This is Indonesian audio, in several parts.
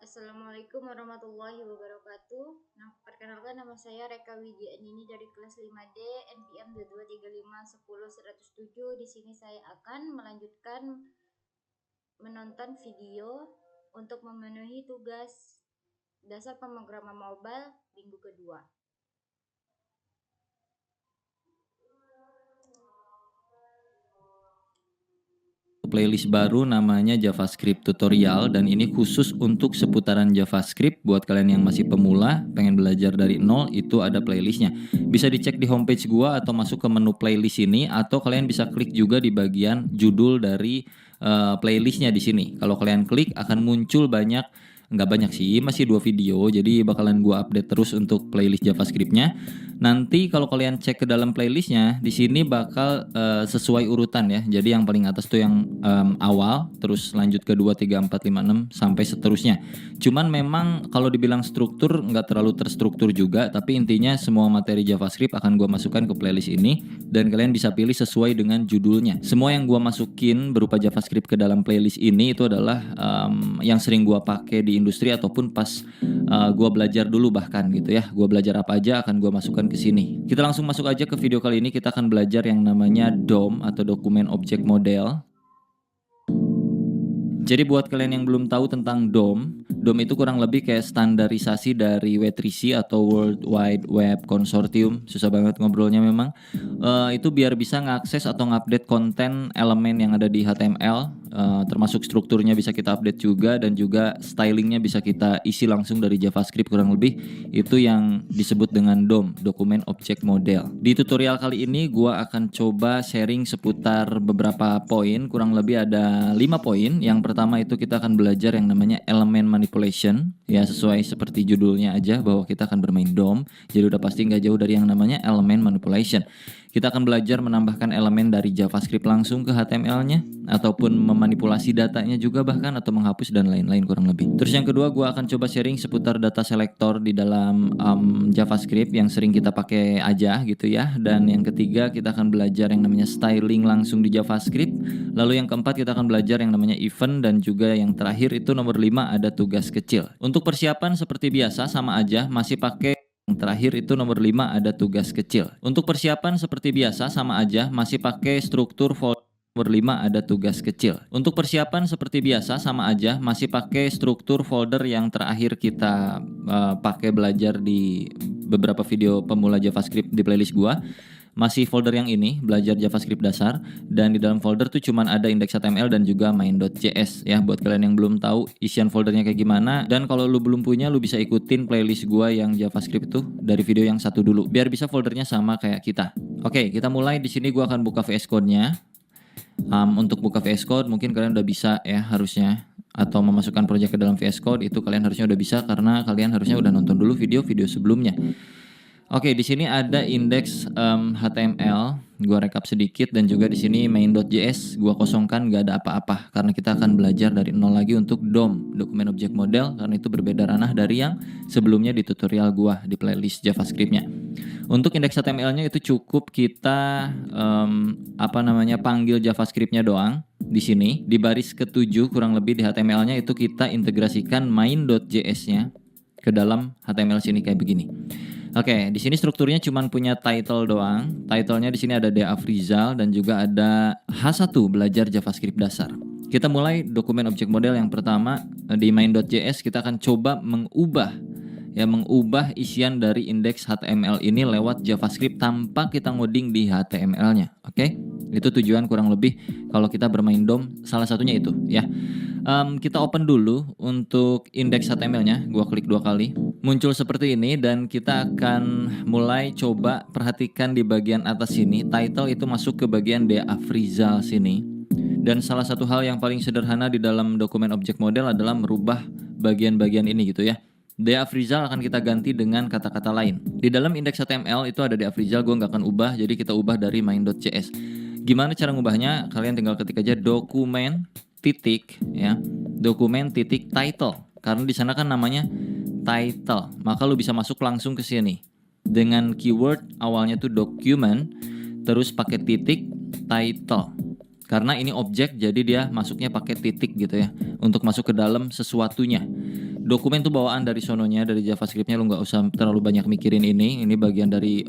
Assalamualaikum warahmatullahi wabarakatuh. Perkenalkan nama saya Reka Widianini dari kelas 5D NPM 2235100107. Di sini saya akan melanjutkan menonton video untuk memenuhi tugas dasar pemrograman mobile minggu kedua. Playlist baru namanya JavaScript tutorial, dan ini khusus untuk seputaran JavaScript. Buat kalian yang masih pemula pengen belajar dari nol, itu ada playlistnya. Bisa dicek di homepage gua atau masuk ke menu playlist ini, atau kalian bisa klik juga di bagian judul dari playlistnya di sini. Kalau kalian klik akan muncul nggak banyak sih, masih 2 video, jadi bakalan gua update terus untuk playlist JavaScriptnya. Nanti kalau kalian cek ke dalam playlistnya, di sini bakal sesuai urutan ya. Jadi yang paling atas tuh yang awal, terus lanjut ke 2, 3, 4, 5, 6 sampai seterusnya. Cuman memang kalau dibilang struktur nggak terlalu terstruktur juga, tapi intinya semua materi JavaScript akan gua masukkan ke playlist ini, dan kalian bisa pilih sesuai dengan judulnya. Semua yang gua masukin berupa JavaScript ke dalam playlist ini itu adalah yang sering gua pakai di industri ataupun pas gua belajar dulu bahkan gitu ya. Gua belajar apa aja akan gua masukkan ke sini. Kita langsung masuk aja ke video kali ini. Kita akan belajar yang namanya DOM atau Dokumen Objek Model. Jadi buat kalian yang belum tahu tentang DOM itu kurang lebih kayak standarisasi dari W3C atau World Wide Web Consortium. Susah banget ngobrolnya memang. Itu biar bisa ngakses atau ngupdate konten elemen yang ada di HTML, termasuk strukturnya bisa kita update juga, dan juga stylingnya bisa kita isi langsung dari JavaScript kurang lebih. Itu yang disebut dengan DOM, Dokumen Objek Model. Di tutorial kali ini gua akan coba sharing seputar beberapa poin, kurang lebih ada 5 poin. Yang pertama itu kita akan belajar yang namanya elemen manipulation, ya sesuai seperti judulnya aja bahwa kita akan bermain DOM, jadi udah pasti nggak jauh dari yang namanya elemen manipulation. Kita akan belajar menambahkan elemen dari JavaScript langsung ke HTML-nya, ataupun memanipulasi datanya juga bahkan, atau menghapus dan lain-lain kurang lebih. Terus yang kedua, gue akan coba sharing seputar data selector di dalam JavaScript yang sering kita pakai aja gitu ya. Dan yang ketiga, kita akan belajar yang namanya styling langsung di JavaScript. Lalu yang keempat, kita akan belajar yang namanya event, dan juga yang terakhir itu nomor 5 ada tugas kecil. Untuk persiapan seperti biasa sama aja, masih pakai. Yang terakhir itu nomor 5 ada tugas kecil. Untuk persiapan seperti biasa sama aja, masih pakai struktur folder. Nomor 5 ada tugas kecil. Untuk persiapan seperti biasa sama aja, masih pakai struktur folder yang terakhir kita pakai belajar di beberapa video pemula JavaScript di playlist gua. Masih folder yang ini, belajar JavaScript dasar, dan di dalam folder tuh cuman ada index.html dan juga main.js ya. Buat kalian yang belum tahu isian foldernya kayak gimana, dan kalau lu belum punya, lu bisa ikutin playlist gua yang JavaScript itu dari video yang satu dulu biar bisa foldernya sama kayak kita. Oke, kita mulai. Di sini gua akan buka VS Code-nya. Untuk buka VS Code mungkin kalian udah bisa ya harusnya, atau memasukkan project ke dalam VS Code itu kalian harusnya udah bisa karena kalian harusnya udah nonton dulu video-video sebelumnya. Oke, di sini ada index HTML, gua rekap sedikit, dan juga di sini main.js gua kosongkan, nggak ada apa-apa karena kita akan belajar dari nol lagi untuk DOM, Dokumen Objek Model, karena itu berbeda ranah dari yang sebelumnya di tutorial gua di playlist JavaScript-nya. Untuk indeks HTML-nya itu cukup kita panggil JavaScript-nya doang. Di sini di baris ke-7 kurang lebih di HTML-nya itu kita integrasikan main.js-nya ke dalam HTML sini kayak begini. Oke, di sini strukturnya cuma punya title doang. Title-nya di sini ada D. Afrizal dan juga ada H1 belajar JavaScript dasar. Kita mulai dokumen objek model yang pertama di main.js. Kita akan coba mengubah isian dari indeks HTML ini lewat JavaScript tanpa kita ngoding di HTML-nya. Oke? Itu tujuan kurang lebih kalau kita bermain DOM, salah satunya itu ya. Kita open dulu untuk indeks HTML-nya. Gua klik 2 kali. Muncul seperti ini, dan kita akan mulai coba perhatikan di bagian atas sini. Title itu masuk ke bagian D. Afrizal sini. Dan salah satu hal yang paling sederhana di dalam dokumen objek model adalah merubah bagian-bagian ini gitu ya. D. Afrizal akan kita ganti dengan kata-kata lain. Di dalam indeks HTML itu ada D. Afrizal, gue nggak akan ubah, jadi kita ubah dari main.js. Gimana cara ngubahnya? Kalian tinggal ketik aja dokumen title, karena di sana kan namanya title, maka lu bisa masuk langsung ke sini dengan keyword awalnya tuh document, terus pakai titik title, karena ini objek jadi dia masuknya pakai titik gitu ya, untuk masuk ke dalam sesuatunya. Dokumen tuh bawaan dari sononya, dari JavaScript-nya, lu nggak usah terlalu banyak mikirin ini. Ini bagian dari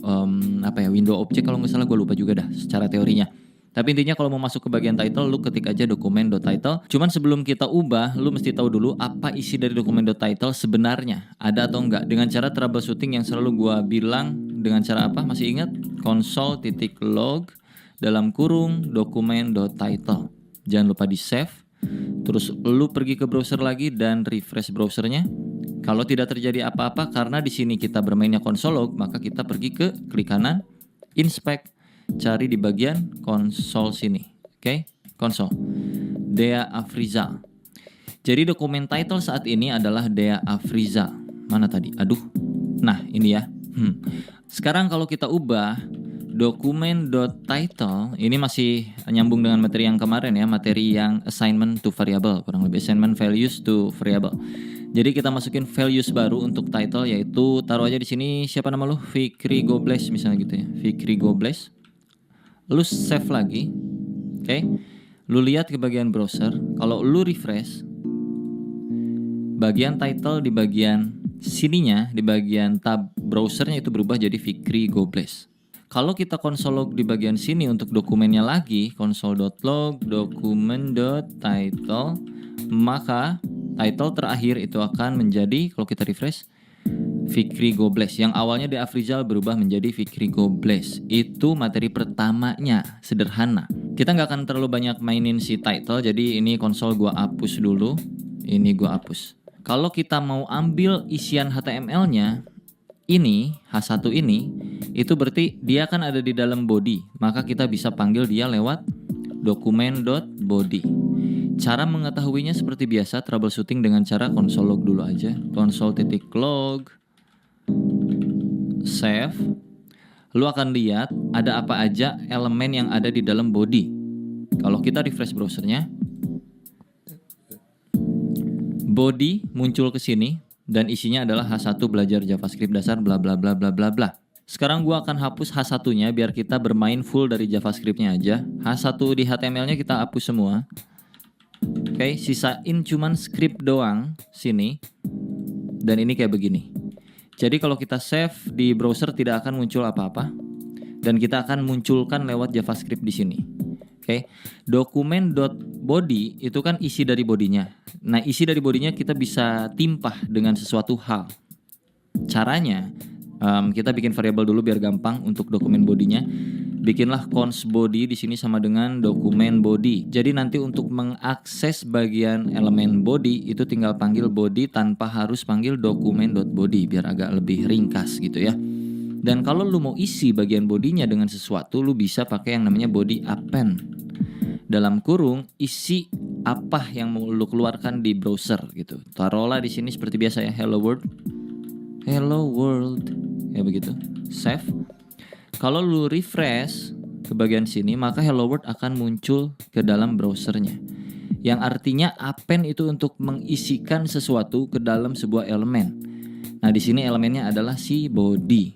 window object kalau nggak salah, gue lupa juga dah secara teorinya. Tapi intinya kalau mau masuk ke bagian title, lu ketik aja dokumen.title. Cuman sebelum kita ubah, lu mesti tahu dulu apa isi dari dokumen.title sebenarnya, ada atau enggak. Dengan cara troubleshooting yang selalu gua bilang, dengan cara apa? Masih ingat? Console.log dalam kurung dokumen.title. Jangan lupa di save. Terus lu pergi ke browser lagi dan refresh browsernya. Kalau tidak terjadi apa-apa karena di sini kita bermainnya console log, maka kita pergi ke klik kanan, inspect. Cari di bagian konsol sini. Oke, konsol. Dea Afrizal. Jadi dokumen title saat ini adalah Dea Afrizal. Mana tadi? Aduh. Nah, ini ya. Sekarang kalau kita ubah dokumen.title, ini masih nyambung dengan materi yang kemarin ya, materi yang assignment to variable, kurang lebih assignment values to variable. Jadi kita masukin values baru untuk title, yaitu taruh aja di sini, siapa nama lu? Fikri Gobles misalnya gitu ya. Fikri Gobles. Lu save lagi, oke? Lu lihat ke bagian browser. Kalau lu refresh, bagian title di bagian sininya, di bagian tab browsernya itu berubah jadi Fikri Gobles. Kalau kita console log di bagian sini untuk dokumennya lagi, console.log dokumen.title, maka title terakhir itu akan menjadi, kalau kita refresh, Fikri Gobles. Yang awalnya Dea Afrizal berubah menjadi Fikri Gobles. Itu materi pertamanya, sederhana. Kita nggak akan terlalu banyak mainin si title, jadi ini konsol gua hapus dulu. Ini gua hapus. Kalau kita mau ambil isian HTML-nya, ini H1 ini, itu berarti dia kan ada di dalam body. Maka kita bisa panggil dia lewat dokumen.body. Cara mengetahuinya seperti biasa, troubleshooting dengan cara console log dulu aja. Console.log save. Lu akan lihat ada apa aja elemen yang ada di dalam body. Kalau kita refresh browsernya, body muncul ke sini dan isinya adalah H1 belajar JavaScript dasar bla bla bla bla bla bla. Sekarang gua akan hapus H1-nya biar kita bermain full dari JavaScript-nya aja. H1 di HTML-nya kita hapus semua. Oke, sisain cuman script doang sini. Dan ini kayak begini. Jadi kalau kita save di browser tidak akan muncul apa-apa dan kita akan munculkan lewat JavaScript di sini. Oke. Dokumen.body itu kan isi dari bodinya. Nah, isi dari bodinya kita bisa timpah dengan sesuatu hal. Caranya kita bikin variabel dulu biar gampang untuk dokumen bodinya. Bikinlah cons body di sini sama dengan dokumen body. Jadi nanti untuk mengakses bagian elemen body itu tinggal panggil body tanpa harus panggil dokumen.body biar agak lebih ringkas gitu ya. Dan kalau lu mau isi bagian bodinya dengan sesuatu, lu bisa pakai yang namanya body append. Dalam kurung isi apa yang mau lu keluarkan di browser gitu. Taruhlah di sini seperti biasa ya, hello world. Hello world. Ya begitu. Save. Kalau lu refresh ke bagian sini, maka hello world akan muncul ke dalam browsernya. Yang artinya append itu untuk mengisikan sesuatu ke dalam sebuah elemen. Nah, di sini elemennya adalah si body.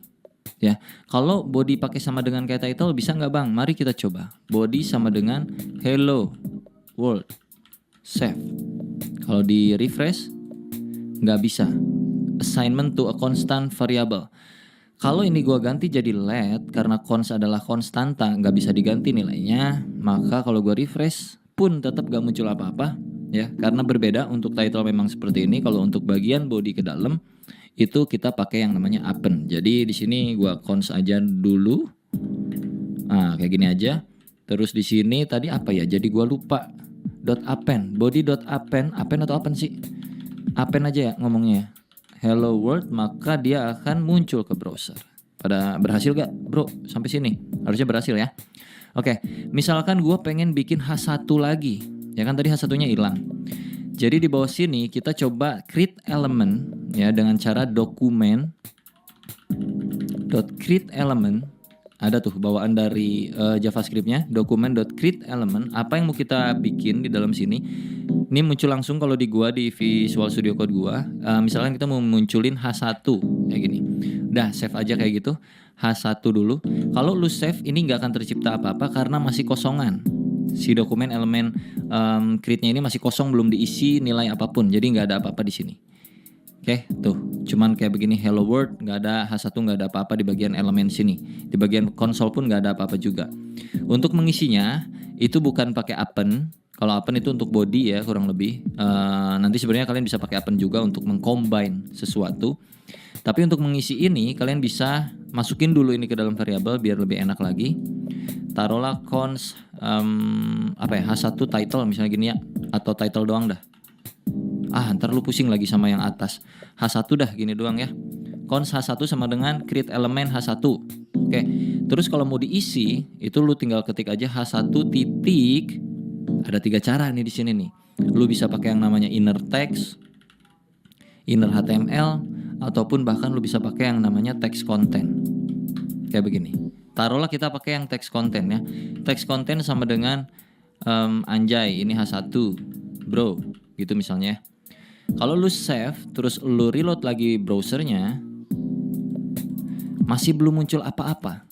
Ya, kalau body pakai sama dengan kayak title bisa nggak bang? Mari kita coba. Body sama dengan hello world. Save. Kalau di refresh nggak bisa. Assignment to a constant variable. Kalau ini gua ganti jadi let karena cons adalah konstanta, nggak bisa diganti nilainya, maka kalau gua refresh pun tetap gak muncul apa-apa ya, karena berbeda. Untuk title memang seperti ini, kalau untuk bagian body ke dalam itu kita pakai yang namanya append. Jadi di sini gua cons aja dulu. Nah, kayak gini aja. Terus di sini tadi apa ya? Jadi gua lupa. .append, body.append, append atau append sih? Append aja ya ngomongnya. Hello world, maka dia akan muncul ke browser. Pada berhasil gak bro sampai sini? Harusnya berhasil ya. Oke, misalkan gue pengen bikin H1 lagi. Ya kan tadi H1-nya hilang. Jadi di bawah sini kita coba create element ya dengan cara dokumen.create element. Ada tuh bawaan dari JavaScript-nya, dokumen.create_element. Apa yang mau kita bikin di dalam sini? Ini muncul langsung kalau di gua di Visual Studio Code gua. Misalkan kita mau munculin H1 kayak gini. Udah save aja kayak gitu. H1 dulu. Kalau lu save ini nggak akan tercipta apa-apa karena masih kosongan. Si dokumen elemen create-nya ini masih kosong, belum diisi nilai apapun. Jadi nggak ada apa-apa di sini. Oke, tuh. Cuman kayak begini hello world, nggak ada H1, nggak ada apa-apa di bagian elemen sini. Di bagian konsol pun nggak ada apa-apa juga. Untuk mengisinya itu bukan pakai append. Kalau append itu untuk body ya kurang lebih. Nanti sebenarnya kalian bisa pakai append juga untuk mengcombine sesuatu. Tapi untuk mengisi ini kalian bisa masukin dulu ini ke dalam variabel biar lebih enak lagi. Taruhlah cons H1 title misalnya gini ya, atau title doang dah. Ntar lu pusing lagi sama yang atas. H1 dah gini doang ya. Cons H1 sama dengan create element H1. Oke. Terus kalau mau diisi, itu lu tinggal ketik aja H1 titik. Ada 3 cara nih di sini nih. Lu bisa pakai yang namanya inner text, inner HTML, ataupun bahkan lu bisa pakai yang namanya text content. Kayak begini. Taruhlah kita pakai yang text content ya. Text content sama dengan anjay, ini H1, bro. Gitu misalnya. Kalau lu save, terus lu reload lagi browsernya, masih belum muncul apa-apa.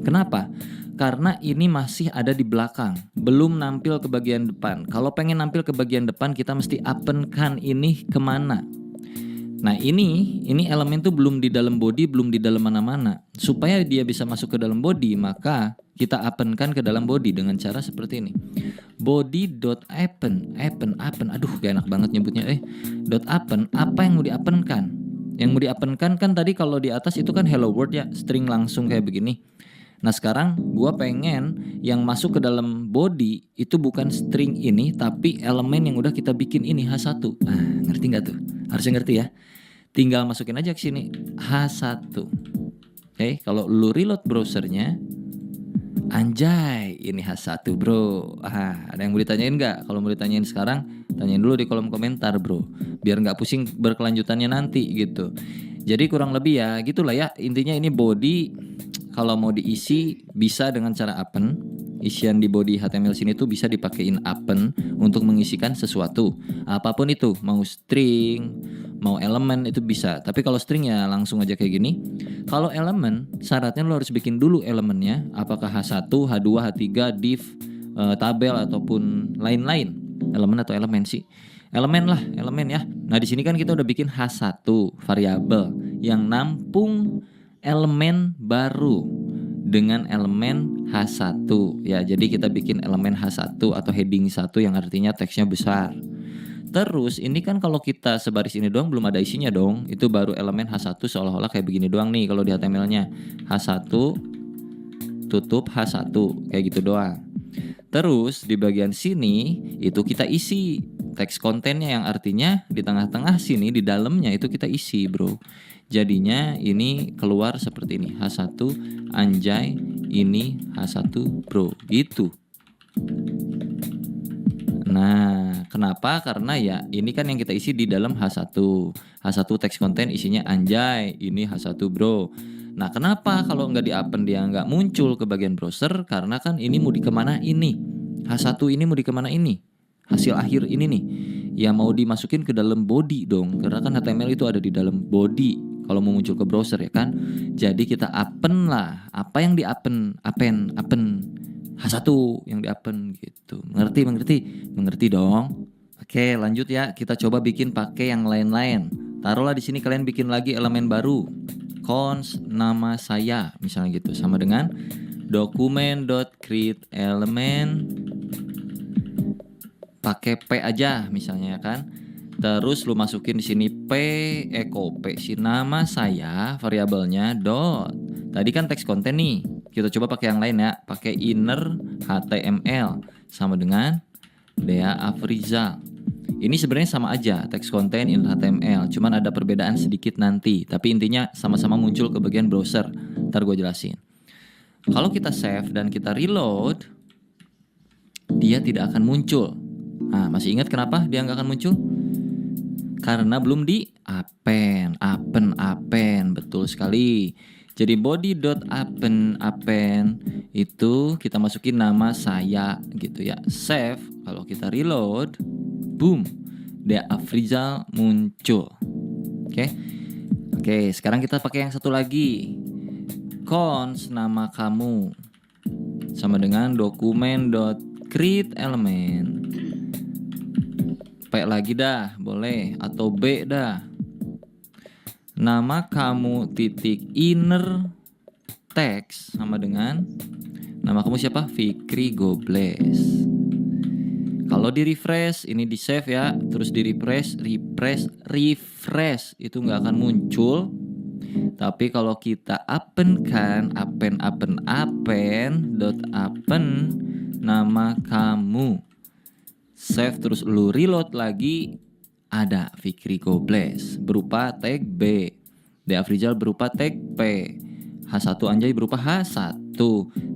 Kenapa? Karena ini masih ada di belakang, belum nampil ke bagian depan. Kalau pengen nampil ke bagian depan, kita mesti append-kan ini kemana? Nah ini elemen tuh belum di dalam body, belum di dalam mana-mana. Supaya dia bisa masuk ke dalam body, maka kita append-kan ke dalam body dengan cara seperti ini. Body.append, aduh gak enak banget nyebutnya. .append, apa yang mau di-append-kan? Yang mau di-append-kan kan tadi kalau di atas itu kan hello world ya, string langsung kayak begini. Nah sekarang gua pengen yang masuk ke dalam body itu bukan string ini, tapi elemen yang udah kita bikin ini H1. Ngerti gak tuh? Harusnya ngerti ya. Tinggal masukin aja ke sini H1. Oke, kalau lu reload browsernya, anjay, ini H1 bro. Ada yang mau ditanyain nggak? Kalau mau ditanyain sekarang, tanyain dulu di kolom komentar bro, biar nggak pusing berkelanjutannya nanti gitu. Jadi kurang lebih ya gitulah ya, intinya ini body. Kalau mau diisi bisa dengan cara append. Isian di body HTML sini tuh bisa dipakein append untuk mengisikan sesuatu, apapun itu, mau string, mau elemen itu bisa. Tapi kalau string ya langsung aja kayak gini. Kalau elemen syaratnya lo harus bikin dulu elemennya, apakah H1, H2, H3, div, tabel ataupun lain-lain. Elemen atau elemen sih? Elemen lah, elemen ya. Nah di sini kan kita udah bikin H1 variabel yang nampung elemen baru dengan elemen H1 ya. Jadi kita bikin elemen H1 atau heading 1 yang artinya teksnya besar. Terus ini kan kalau kita sebaris ini doang belum ada isinya dong. Itu baru elemen H1 seolah-olah kayak begini doang nih kalau di HTML-nya. H1 tutup H1 kayak gitu doang. Terus di bagian sini itu kita isi teks kontennya yang artinya di tengah-tengah sini di dalamnya itu kita isi bro. Jadinya ini keluar seperti ini, H1 anjay, ini H1 bro, gitu. Nah, kenapa? Karena ya ini kan yang kita isi di dalam H1. H1 teks konten isinya anjay, ini H1 bro. Nah, kenapa kalau nggak di-append dia nggak muncul ke bagian browser? Karena kan ini mau dikemana ini? H1 ini mau dikemana ini? Hasil akhir ini nih, ya mau dimasukin ke dalam body dong. Karena kan HTML itu ada di dalam body. Kalau mau muncul ke browser ya kan. Jadi kita append lah. Apa yang di-append? Append H1 yang di-append gitu. Mengerti dong. Oke, lanjut ya. Kita coba bikin pakai yang lain-lain. Taruhlah di sini kalian bikin lagi elemen baru. Cons nama saya misalnya gitu. Sama dengan document.createElement pakai P aja misalnya kan. Terus lu masukin di sini copy si nama saya variabelnya dot. Tadi kan teks konten nih. Kita coba pakai yang lain ya. Pakai inner HTML sama dengan Dea Afrizal. Ini sebenarnya sama aja, teks konten inner HTML. Cuman ada perbedaan sedikit nanti. Tapi intinya sama-sama muncul ke bagian browser. Ntar gue jelasin. Kalau kita save dan kita reload, dia tidak akan muncul. Masih ingat kenapa dia nggak akan muncul? Karena belum di append, betul sekali. Jadi body.append itu kita masukin nama saya gitu ya. Save, kalau kita reload, boom, Dea Afrizal muncul. Oke, sekarang kita pakai yang satu lagi. Cons nama kamu sama dengan document.createElement. P lagi dah, boleh, atau B dah. nama kamu titik inner text sama dengan nama kamu siapa? Fikri Gobles. Kalau di refresh, ini di save ya, terus di refresh itu nggak akan muncul. Tapi kalau kita append nama kamu, save terus lu reload lagi, ada Fikri Gobles berupa tag B, D Afrizal berupa tag P, H1 Anjay berupa H1.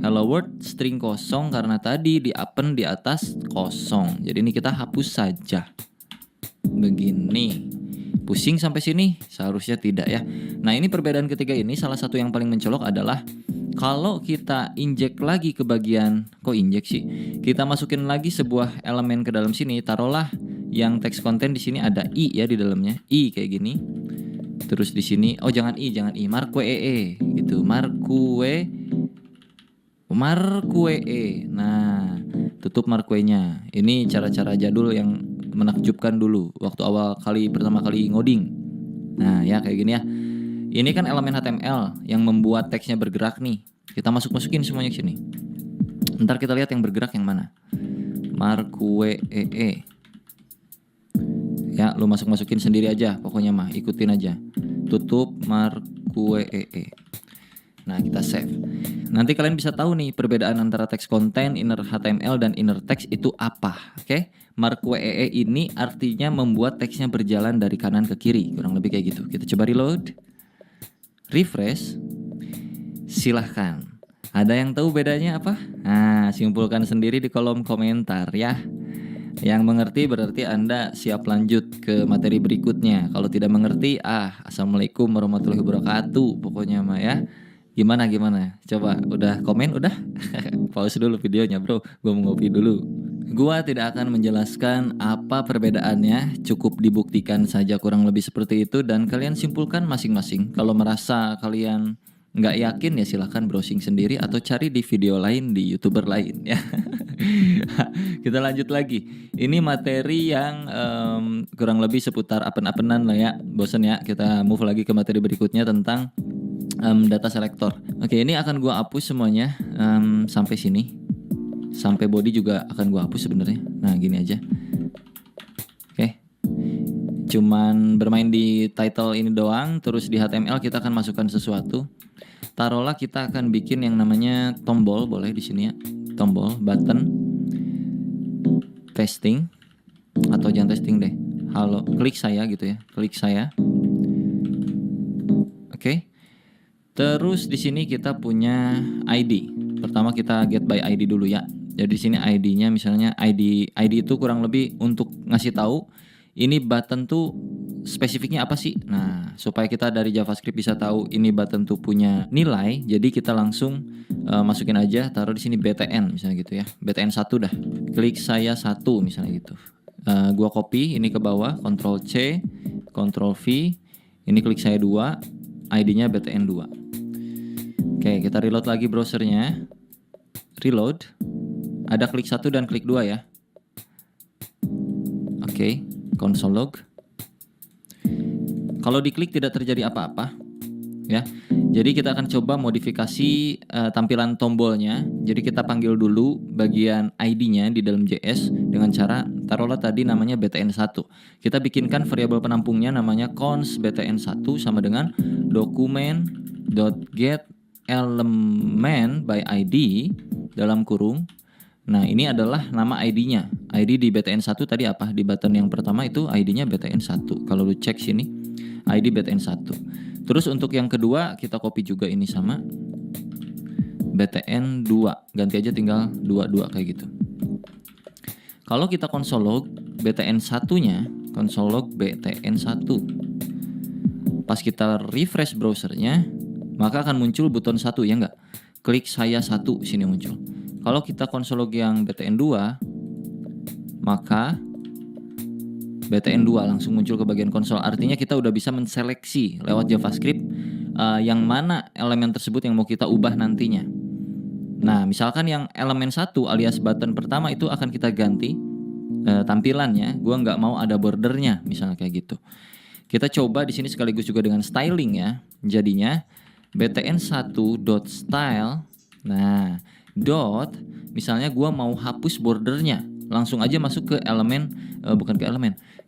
Hello world string kosong karena tadi di append di atas kosong. Jadi ini kita hapus saja. Begini. Pusing sampai sini? Seharusnya tidak ya. Nah, ini perbedaan ketiga ini salah satu yang paling mencolok adalah kalau kita injek lagi ke bagian, kok injek sih? Kita masukin lagi sebuah elemen ke dalam sini, taruhlah yang text content di sini ada i ya di dalamnya. I kayak gini. Terus di sini, oh jangan i, marque gitu. Marque. Nah, tutup marquenya. Ini cara-cara jadul yang menakjubkan dulu waktu pertama kali ngoding. Nah, ya kayak gini ya. Ini kan elemen HTML yang membuat teksnya bergerak nih. Kita masukin semuanya ke sini. Ntar kita lihat yang bergerak yang mana. Marque. Ya, lu masukin sendiri aja pokoknya mah, ikutin aja. Tutup marque. Nah, kita save. Nanti kalian bisa tahu nih perbedaan antara text content, inner HTML dan inner text itu apa. Oke? Marque ini artinya membuat teksnya berjalan dari kanan ke kiri, kurang lebih kayak gitu. Kita coba reload. Refresh. Silahkan. Ada yang tahu bedanya apa? Nah, simpulkan sendiri di kolom komentar ya. Yang mengerti berarti Anda siap lanjut ke materi berikutnya. Kalau tidak mengerti, assalamualaikum warahmatullahi wabarakatuh. Pokoknya mah ya. Gimana? Coba, udah komen? Udah? Pause dulu videonya bro, gue mau ngopi dulu. Gua tidak akan menjelaskan apa perbedaannya, cukup dibuktikan saja kurang lebih seperti itu. Dan kalian simpulkan masing-masing. Kalau merasa kalian nggak yakin ya silahkan browsing sendiri atau cari di video lain di YouTuber lain ya. Kita lanjut lagi. Ini materi yang kurang lebih seputar apen-apenan lah ya. Bosen ya, kita move lagi ke materi berikutnya tentang data selector. Oke, ini akan gua hapus semuanya sampai sini. Sampai body juga akan gua hapus sebenarnya. Nah, gini aja. Oke. Cuman bermain di title ini doang, terus di HTML kita akan masukkan sesuatu. Taruhlah kita akan bikin yang namanya tombol, boleh di sini ya. Tombol, button, testing atau jangan testing deh. Halo, klik saya gitu ya. Klik saya. Oke. Terus di sini kita punya ID. Pertama kita get by ID dulu ya. Jadi di sini ID-nya misalnya ID itu kurang lebih untuk ngasih tahu ini button tuh spesifiknya apa sih. Nah, supaya kita dari JavaScript bisa tahu ini button tuh punya nilai, jadi kita langsung masukin aja, taruh di sini BTN misalnya gitu ya. BTN 1 dah. Klik saya 1 misalnya gitu. Gua copy ini ke bawah, Ctrl C, Ctrl V. Ini klik saya 2, ID-nya BTN 2. Oke, kita reload lagi browsernya. Reload. Ada klik 1 dan klik 2 ya. Oke, console log. Kalau diklik tidak terjadi apa-apa ya. Jadi kita akan coba modifikasi tampilan tombolnya. Jadi kita panggil dulu bagian ID-nya di dalam JS dengan cara taruhlah tadi namanya BTN1. Kita bikinkan variabel penampungnya namanya const BTN1 sama dengan document.get element by ID dalam kurung. Nah, ini adalah nama ID-nya. ID di BTN1 tadi apa? Di button yang pertama itu ID-nya BTN1. Kalau lu cek sini, ID BTN1. Terus untuk yang kedua, kita copy juga ini sama BTN2. Ganti aja tinggal 22 kayak gitu. Kalau kita console log BTN1-nya, console log BTN1. Pas kita refresh browsernya, maka akan muncul button 1 ya enggak? Klik saya 1 sini muncul. Kalau kita console log yang BTN2, maka BTN2 langsung muncul ke bagian konsol. Artinya kita udah bisa menseleksi lewat JavaScript yang mana elemen tersebut yang mau kita ubah nantinya. Nah, misalkan yang elemen 1 alias button pertama itu akan kita ganti tampilannya. Gua nggak mau ada bordernya, misalnya kayak gitu. Kita coba di sini sekaligus juga dengan styling ya. Jadinya btn1.style. Nah, dot misalnya gua mau hapus bordernya. Langsung aja masuk ke elemen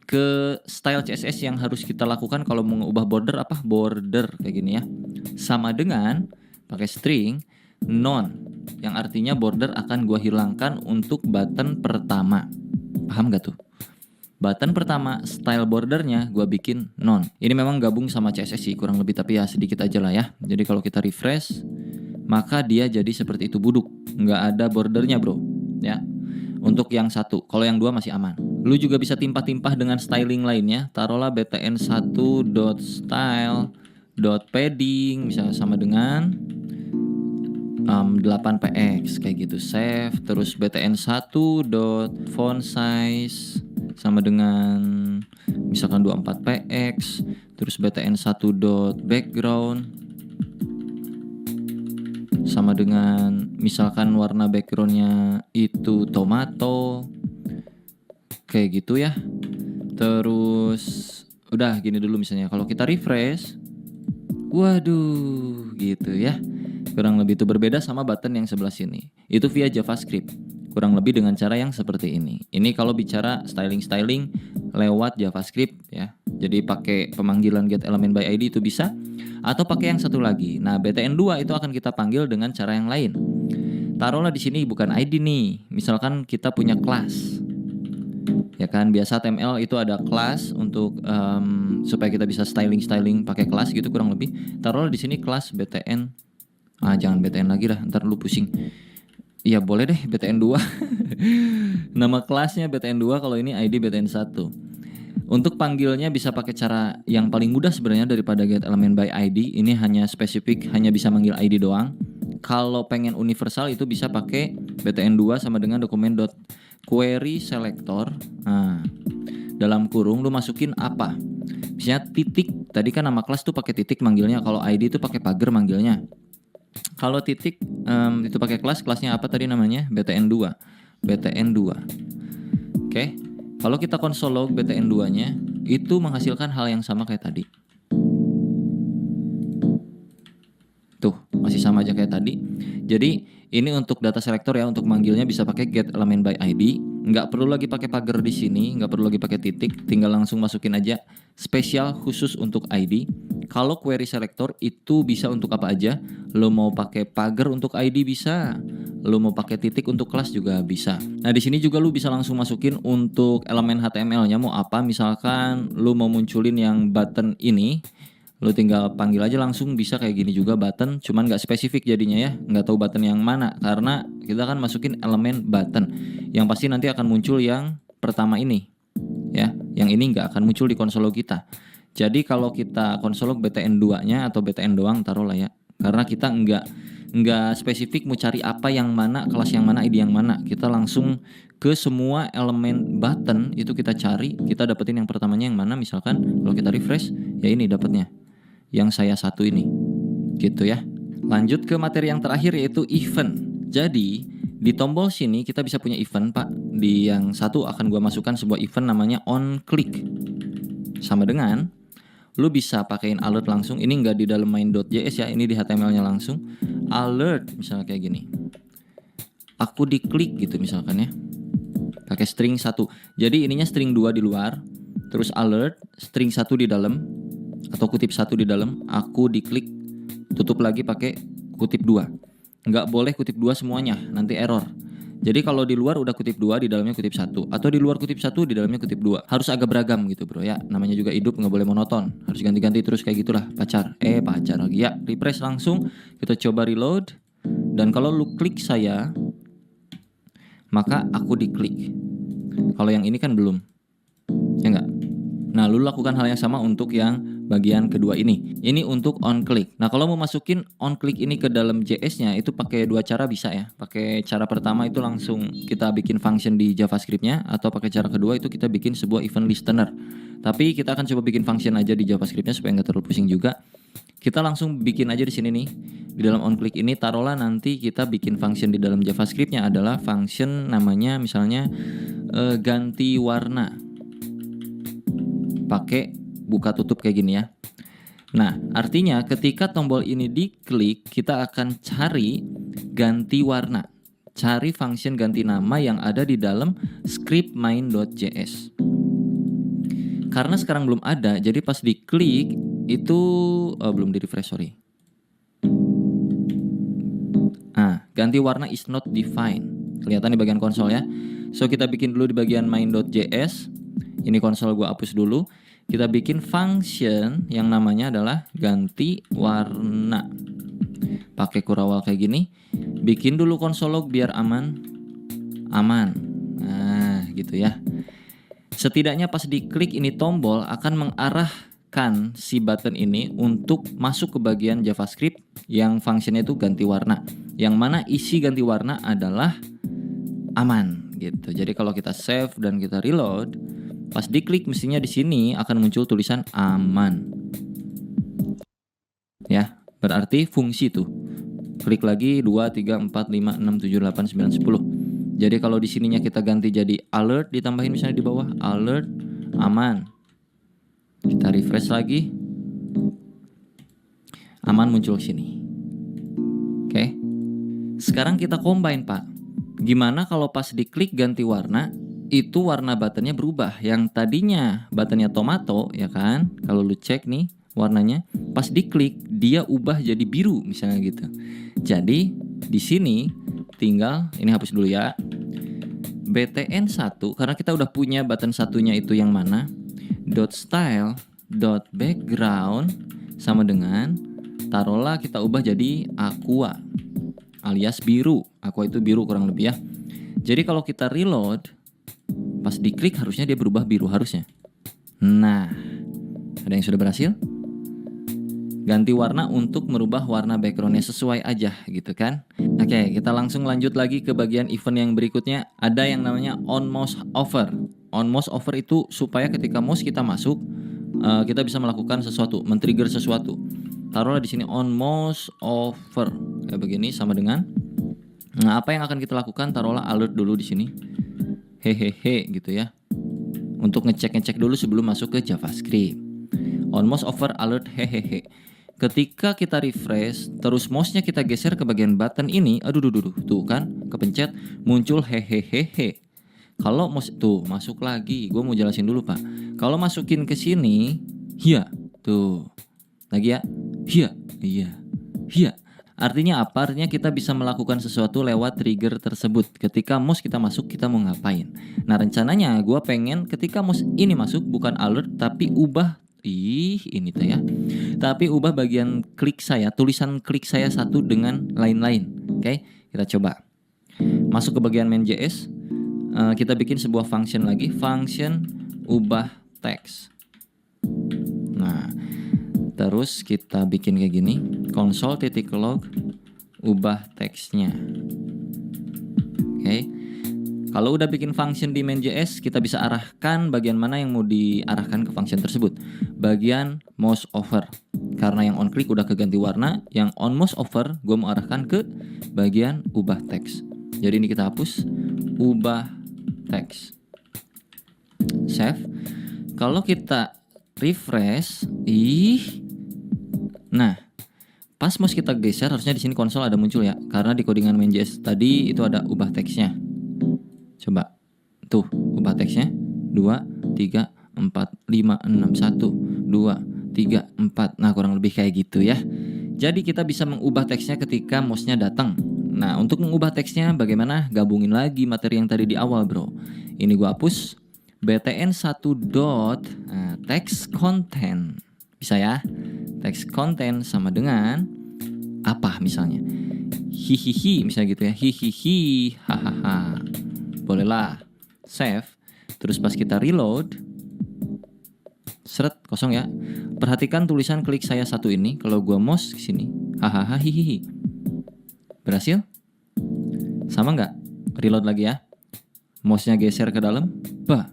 ke style CSS yang harus kita lakukan kalau mau mengubah border border kayak gini ya. Sama dengan pakai string none yang artinya border akan gua hilangkan untuk button pertama. Paham gak tuh? Button pertama style bordernya gue bikin none. Ini memang gabung sama CSS sih kurang lebih, tapi ya sedikit aja lah ya. Jadi kalau kita refresh maka dia jadi seperti itu buduk, nggak ada bordernya bro ya. Untuk yang satu, kalau yang dua masih aman. Lu juga bisa timpah-timpah dengan styling lainnya. Taruhlah btn1.style.padding misalnya sama dengan 8px kayak gitu. Save. Terus btn1.fontSize sama dengan misalkan 24px. Terus btn1.background sama dengan misalkan warna backgroundnya itu tomato kayak gitu ya. Terus udah gini dulu misalnya. Kalau kita refresh, waduh gitu ya. Kurang lebih itu berbeda sama button yang sebelah sini. Itu via JavaScript. Kurang lebih dengan cara yang seperti ini. Ini kalau bicara styling lewat JavaScript ya. Jadi pakai pemanggilan getElementById itu bisa, atau pakai yang satu lagi. Nah, btn2 itu akan kita panggil dengan cara yang lain. Taruhlah di sini bukan ID nih. Misalkan kita punya kelas. Ya kan, biasa HTML itu ada kelas untuk supaya kita bisa styling pakai kelas gitu kurang lebih. Taruhlah di sini kelas btn. Jangan btn lagi lah, ntar lu pusing. Ya boleh deh btn2. Nama kelasnya btn2, kalau ini ID btn1. Untuk panggilnya bisa pakai cara yang paling mudah sebenarnya daripada getElementById. Ini hanya spesifik, hanya bisa manggil ID doang. Kalau pengen universal itu bisa pakai btn2 sama dengan document.querySelector. Nah, dalam kurung lu masukin apa? Misalnya titik. Tadi kan nama kelas tuh pakai titik manggilnya. Kalau ID itu pakai pagar manggilnya. Kalau titik itu pakai kelasnya apa tadi namanya? btn2. Oke. Kalau kita konsol log btn2-nya itu menghasilkan hal yang sama kayak tadi. Tuh, masih sama aja kayak tadi. Jadi, ini untuk data selector ya, untuk manggilnya bisa pakai getElementById. Nggak perlu lagi pakai pagar di sini, nggak perlu lagi pakai titik, tinggal langsung masukin aja spesial khusus untuk ID. Kalau query selector itu bisa untuk apa aja. Lo mau pakai pagar untuk ID bisa. Lo mau pakai titik untuk kelas juga bisa. Nah, di sini juga lo bisa langsung masukin untuk elemen HTML-nya mau apa. Misalkan lo mau munculin yang button ini, lo tinggal panggil aja langsung bisa kayak gini juga button, cuman nggak spesifik jadinya ya, nggak tahu button yang mana karena kita akan masukin elemen button. Yang pasti nanti akan muncul yang pertama ini, ya. Yang ini nggak akan muncul di konsol log kita. Jadi kalau kita konsol log btn2-nya atau btn doang taruhlah ya, karena kita nggak spesifik mau cari apa yang mana, kelas yang mana, ID yang mana. Kita langsung ke semua elemen button itu kita cari, kita dapetin yang pertamanya yang mana. Misalkan kalau kita refresh, ya ini dapatnya yang saya satu ini, gitu ya. Lanjut ke materi yang terakhir yaitu event. Jadi di tombol sini kita bisa punya event pak. Di yang satu akan gua masukkan sebuah event namanya onClick. Sama dengan lu bisa pakein alert langsung. Ini nggak di dalam main.js ya, ini di HTML-nya langsung. Alert misalnya kayak gini. Aku diklik gitu misalkan ya. Pakai string 1. Jadi ininya string 2 di luar, terus alert string 1 di dalam atau kutip 1 di dalam. Aku diklik, tutup lagi pakai kutip 2. Nggak boleh kutip 2 semuanya, nanti error. Jadi kalau di luar udah kutip 2, di dalamnya kutip 1, atau di luar kutip 1, di dalamnya kutip 2. Harus agak beragam gitu bro ya. Namanya juga hidup, nggak boleh monoton. Harus ganti-ganti terus kayak gitulah. Pacar lagi ya. Refresh langsung. Kita coba reload. Dan kalau lu klik saya, maka aku diklik. Kalau yang ini kan belum. Ya nggak? Nah, lu lakukan hal yang sama untuk yang bagian kedua ini. Ini untuk onClick. Nah, kalau mau masukin onClick ini ke dalam JS-nya itu pakai dua cara bisa ya. Pakai cara pertama itu langsung kita bikin function di JavaScript-nya, atau pakai cara kedua itu kita bikin sebuah event listener. Tapi kita akan coba bikin function aja di JavaScript-nya supaya nggak terlalu pusing juga. Kita langsung bikin aja di sini nih. Di dalam onClick ini taruhlah nanti kita bikin function di dalam JavaScript-nya adalah function namanya misalnya ganti warna. Pakai buka tutup kayak gini ya. Nah, artinya ketika tombol ini diklik, kita akan cari ganti warna. Cari function ganti nama yang ada di dalam script main.js. Karena sekarang belum ada, jadi pas diklik itu belum di refresh, sorry. Ganti warna is not defined. Kelihatan di bagian konsol ya. So kita bikin dulu di bagian main.js. Ini konsol gua hapus dulu. Kita bikin function yang namanya adalah ganti warna. Pakai kurawal kayak gini. Bikin dulu konsol log biar aman. Nah, gitu ya. Setidaknya pas diklik ini tombol akan mengarahkan si button ini untuk masuk ke bagian JavaScript yang fungsinya itu ganti warna. Yang mana isi ganti warna adalah aman gitu. Jadi kalau kita save dan kita reload, pas diklik mestinya di sini akan muncul tulisan aman. Ya, berarti fungsi tuh. Klik lagi 2 3 4 5 6 7 8 9 10. Jadi kalau di sininya kita ganti jadi alert, ditambahin misalnya di bawah alert aman. Kita refresh lagi. Aman muncul ke sini. Oke. Sekarang kita combine, Pak. Gimana kalau pas diklik ganti warna, itu warna buttonnya berubah. Yang tadinya buttonnya tomato, ya kan? Kalau lu cek nih warnanya, pas diklik dia ubah jadi biru misalnya gitu. Jadi di sini tinggal ini hapus dulu ya. btn1 karena kita udah punya button satunya itu yang mana? .style.background sama dengan taruhlah kita ubah jadi aqua alias biru. Aqua itu biru kurang lebih ya. Jadi kalau kita reload pas diklik harusnya dia berubah biru harusnya. Nah, ada yang sudah berhasil? Ganti warna untuk merubah warna backgroundnya sesuai aja gitu kan. Oke, kita langsung lanjut lagi ke bagian event yang berikutnya. Ada yang namanya on mouse over. On mouse over itu supaya ketika mouse kita masuk, kita bisa melakukan sesuatu, men-trigger sesuatu. Taruhlah di sini on mouse over kayak begini sama dengan. Nah, apa yang akan kita lakukan? Taruhlah alert dulu di sini. Hehehe gitu ya. Untuk ngecek dulu sebelum masuk ke JavaScript. On mouse over alert hehehe. Ketika kita refresh, terus mouse-nya kita geser ke bagian button ini, tuh kan, kepencet, muncul hehehehe. Kalau mouse tuh masuk lagi, gue mau jelasin dulu Pak. Kalau masukin ke sini, hiya, tuh, lagi ya, hiya. Artinya apa? Artinya kita bisa melakukan sesuatu lewat trigger tersebut. Ketika mouse kita masuk, kita mau ngapain? Nah rencananya gue pengen ketika mouse ini masuk bukan alert tapi ubah. Ini tuh ya. Tapi ubah bagian klik saya, tulisan klik saya satu dengan lain-lain. Oke, kita coba. Masuk ke bagian main.js. Kita bikin sebuah function lagi. Function ubah teks. Nah, terus kita bikin kayak gini. Console.log ubah teksnya. Oke. Kalau udah bikin function di main.js, kita bisa arahkan bagian mana yang mau diarahkan ke function tersebut. Bagian mouse over. Karena yang on click udah keganti warna, yang on mouse over gue mau arahkan ke bagian ubah teks. Jadi ini kita hapus, ubah teks. Save. Kalau kita refresh, nah, pas mouse kita geser harusnya di sini konsol ada muncul ya. Karena di codingan main.js tadi itu ada ubah teksnya. Coba tuh ubah teksnya 2, 3, 4, 5, 6, 1, 2, 3, 4. Nah kurang lebih kayak gitu ya. Jadi kita bisa mengubah teksnya ketika mouse-nya datang. Nah untuk mengubah teksnya bagaimana? Gabungin lagi materi yang tadi di awal bro. Ini gua hapus btn1 dot text content. Bisa ya. Text content sama dengan apa misalnya? Hihihi misalnya gitu ya. Hihihi hahaha. Bolehlah save. Terus pas kita reload, seret kosong ya. Perhatikan tulisan klik saya satu ini. Kalau gua mouse ke sini, hahaha hihihi. Berhasil? Sama nggak? Reload lagi ya. Mouse-nya geser ke dalam. Bah.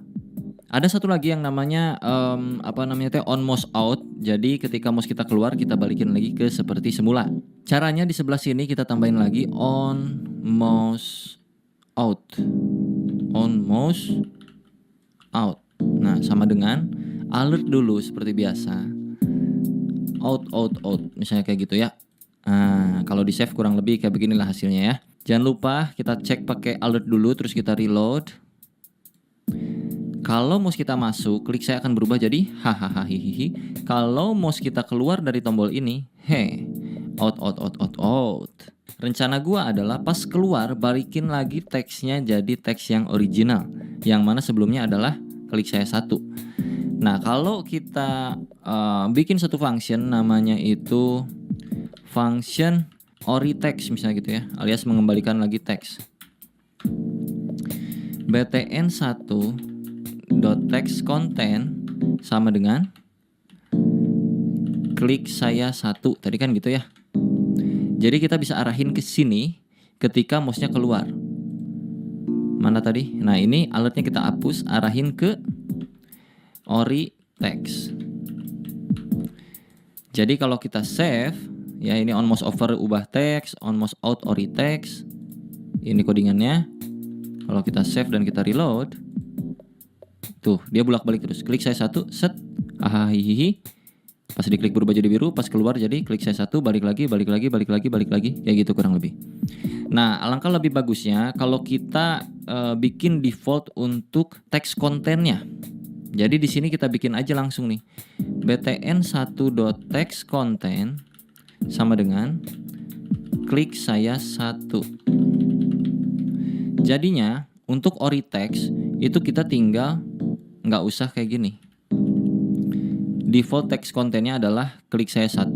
Ada satu lagi yang namanya on mouse out. Jadi ketika mouse kita keluar, kita balikin lagi ke seperti semula. Caranya di sebelah sini kita tambahin lagi on mouse out. On mouse out. Nah, sama dengan alert dulu seperti biasa. Out, misalnya kayak gitu ya. Nah, kalau di save kurang lebih kayak beginilah hasilnya ya. Jangan lupa kita cek pakai alert dulu, terus kita reload. Kalau mouse kita masuk, klik saya akan berubah jadi hahaha hihihi. Kalau mouse kita keluar dari tombol ini, out. Rencana gua adalah pas keluar balikin lagi teksnya jadi teks yang original, yang mana sebelumnya adalah klik saya 1. Nah, kalau kita bikin satu function namanya itu function oritext misalnya gitu ya, alias mengembalikan lagi teks. btn1.text content sama dengan klik saya 1 tadi kan gitu ya. Jadi kita bisa arahin ke sini ketika mouse-nya keluar. Mana tadi? Nah, ini alertnya kita hapus, arahin ke ori text. Jadi kalau kita save ya, ini on mouse over ubah teks, on mouse out ori text. Ini codingannya. Kalau kita save dan kita reload, tuh dia bolak-balik terus. Klik saya 1, set, hihihi. Pas diklik berubah jadi biru, pas keluar jadi klik saya 1, balik lagi, kayak gitu kurang lebih. Nah, alangkah lebih bagusnya kalau kita bikin default untuk teks kontennya. Jadi di sini kita bikin aja langsung nih. btn1.text content sama dengan klik saya 1. Jadinya untuk ori text itu kita tinggal nggak usah kayak gini. Default text kontennya adalah klik saya 1.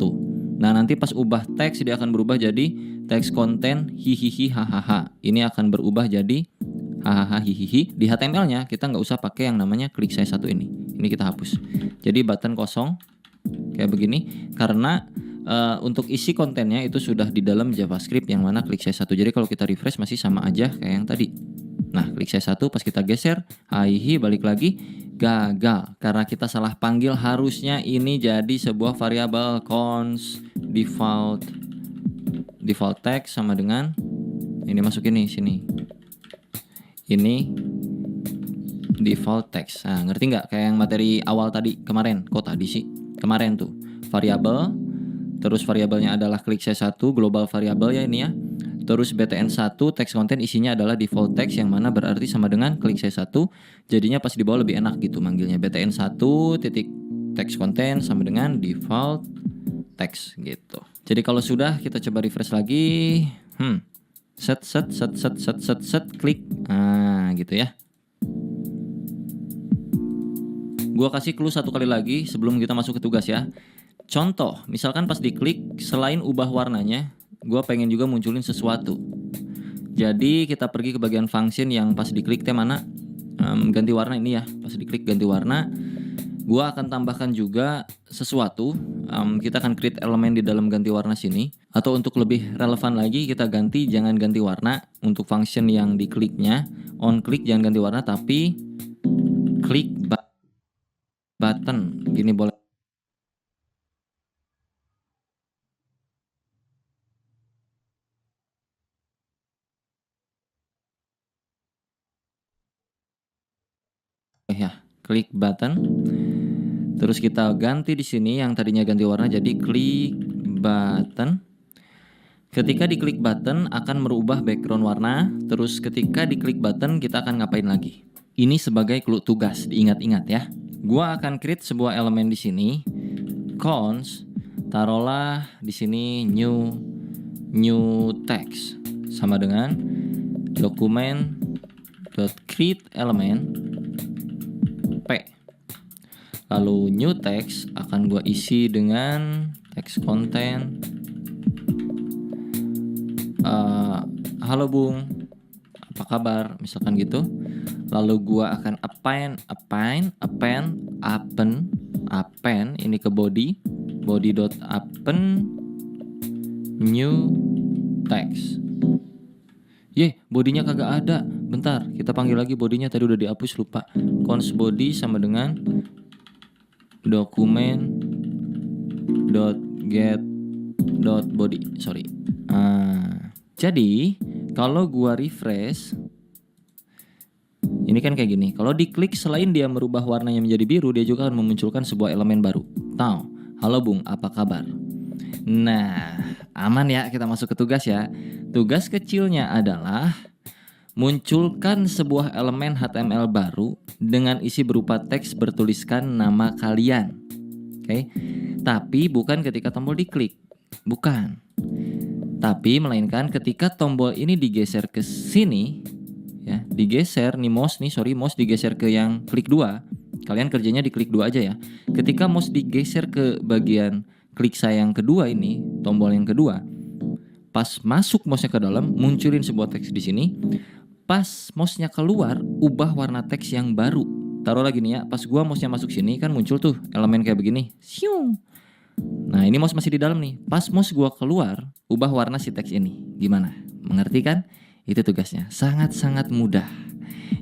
Nah, nanti pas ubah teks dia akan berubah jadi text content hihihi hahaha. Ini akan berubah jadi hahaha hihihi. Di HTML-nya kita nggak usah pakai yang namanya klik saya 1 ini. Ini kita hapus. Jadi button kosong kayak begini karena untuk isi kontennya itu sudah di dalam JavaScript yang mana klik saya 1. Jadi kalau kita refresh masih sama aja kayak yang tadi. Nah, klik saya 1 pas kita geser, hihi balik lagi, gagal karena kita salah panggil. Harusnya ini jadi sebuah variabel const default text sama dengan ini masuk ini sini. Ini default text. Nah, ngerti nggak kayak yang materi awal tadi kemarin? Kok tadi sih? Kemarin tuh variabel, terus variabelnya adalah klik saya 1, global variabel ya ini ya. Terus btn1 text content isinya adalah default text yang mana berarti sama dengan klik saya 1. Jadinya pas di bawah lebih enak gitu manggilnya. btn1 titik text content sama dengan default text gitu. Jadi kalau sudah kita coba refresh lagi. Set klik. Nah, gitu ya. Gua kasih clue satu kali lagi sebelum kita masuk ke tugas ya. Contoh, misalkan pas diklik selain ubah warnanya, gua pengen juga munculin sesuatu. Jadi kita pergi ke bagian function yang pas diklik teh mana? Ganti warna ini ya. Pas diklik ganti warna, gua akan tambahkan juga sesuatu. Kita akan create elemen di dalam ganti warna sini. Atau untuk lebih relevan lagi kita ganti, jangan ganti warna untuk function yang dikliknya. On klik jangan ganti warna tapi klik button. Gini boleh. Ya, klik button. Terus kita ganti di sini yang tadinya ganti warna jadi klik button. Ketika diklik button akan merubah background warna. Terus ketika diklik button kita akan ngapain lagi? Ini sebagai clue tugas, diingat-ingat ya. Gua akan create sebuah elemen di sini. Const, taruhlah di sini new text sama dengan document.create element p. Lalu new text akan gua isi dengan text content halo Bung, apa kabar? Misalkan gitu. Lalu gua akan append ini ke body.append new text. Bodinya kagak ada. Bentar, kita panggil lagi bodinya, tadi udah dihapus lupa. Const body sama dengan document.get.body. Sorry. Jadi kalau gua refresh Ini kan kayak gini. Kalau diklik selain dia merubah warnanya menjadi biru, dia juga akan memunculkan sebuah elemen baru. Tau, halo Bung, apa kabar? Nah, aman ya, kita masuk ke tugas ya. Tugas kecilnya adalah munculkan sebuah elemen HTML baru dengan isi berupa teks bertuliskan nama kalian. Oke. Tapi bukan ketika tombol diklik. Bukan. Tapi melainkan ketika tombol ini digeser ke sini, ya, digeser nih mouse digeser ke yang klik 2. Kalian kerjanya di klik 2 aja ya. Ketika mouse digeser ke bagian klik saya yang kedua ini, tombol yang kedua, pas masuk mouse-nya ke dalam, munculin sebuah teks di sini. Pas mouse-nya keluar, ubah warna teks yang baru. Taruh lagi nih ya, pas gua mouse-nya masuk sini kan muncul tuh elemen kayak begini. Siung. Nah, ini mouse masih di dalam nih. Pas mouse gua keluar, ubah warna si teks ini. Gimana? Mengerti kan? Itu tugasnya. Sangat-sangat mudah.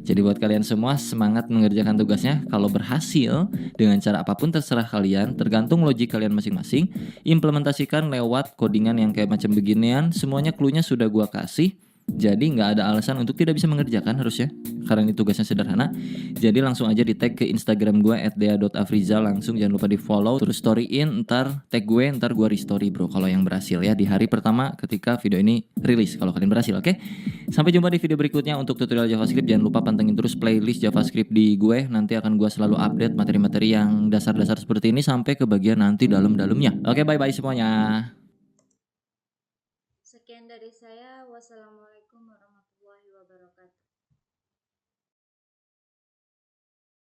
Jadi buat kalian semua semangat mengerjakan tugasnya. Kalau berhasil dengan cara apapun terserah kalian, tergantung logik kalian masing-masing. Implementasikan lewat codingan yang kayak macam beginian. Semuanya clue-nya sudah gua kasih. Jadi nggak ada alasan untuk tidak bisa mengerjakan harusnya, karena ini tugasnya sederhana. Jadi langsung aja di tag ke Instagram gue @dea.afrizal, langsung jangan lupa di follow, terus storyin, ntar tag gue, ntar gue restory bro kalau yang berhasil ya, di hari pertama ketika video ini rilis kalau kalian berhasil. Oke? Sampai jumpa di video berikutnya. Untuk tutorial JavaScript jangan lupa pantengin terus playlist JavaScript di gue, nanti akan gue selalu update materi-materi yang dasar-dasar seperti ini sampai ke bagian nanti dalam-dalamnya. Oke, bye-bye semuanya. Sekian dari saya. Wassalamualaikum warahmatullahi wabarakatuh.